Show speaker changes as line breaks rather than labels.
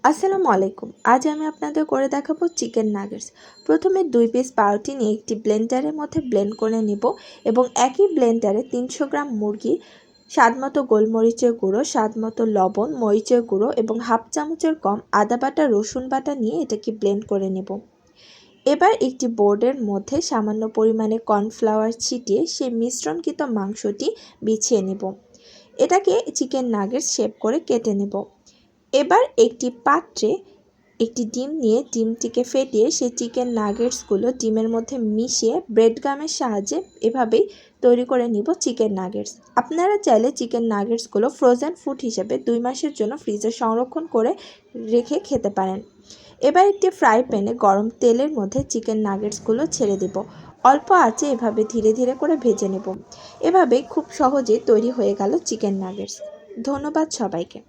আসসালামু আলাইকুম। আজ আমি আপনাদের করে দেখাবো চিকেন নাগেটস। প্রথমে 2 পিস পাউরুটি নিয়ে একটি ব্লেন্ডারের মধ্যে ব্লেন্ড করে নেব এবং একই ব্লেন্ডারে 300 গ্রাম মুরগি, স্বাদমতো গোলমরিচের গুঁড়ো, স্বাদমতো লবণ, মরিচের গুঁড়ো এবং হাফ চামচের কম আদা বাটা, রসুন বাটা নিয়ে এটাকে ব্লেন্ড করে নেব। এবার একটি বোর্ডের মধ্যে সামান্য পরিমাণে কর্নফ্লাওয়ার ছিটিয়ে সেই মিশ্রণকৃত মাংসটি বিছিয়ে নেব। এটাকে চিকেন নাগেটস শেপ করে কেটে নেব। এবার একটি পাত্রে একটি ডিম নিয়ে ডিমটিকে ফেটিয়ে সেই চিকেন নাগেটসগুলো ডিমের মধ্যে মিশিয়ে ব্রেড গামের সাহায্যে এভাবেই তৈরি করে নিব চিকেন নাগেটস। আপনারা চাইলে চিকেন নাগেটসগুলো ফ্রোজেন ফুড হিসেবে 2 মাসের জন্য ফ্রিজে সংরক্ষণ করে রেখে খেতে পারেন। এবার একটি ফ্রাই প্যানে গরম তেলের মধ্যে চিকেন নাগেটসগুলো ছেড়ে দেব। অল্প আঁচে এভাবে ধীরে ধীরে করে ভেজে নেব। এভাবেই খুব সহজেই তৈরি হয়ে গেল চিকেন নাগেটস। ধন্যবাদ সবাইকে।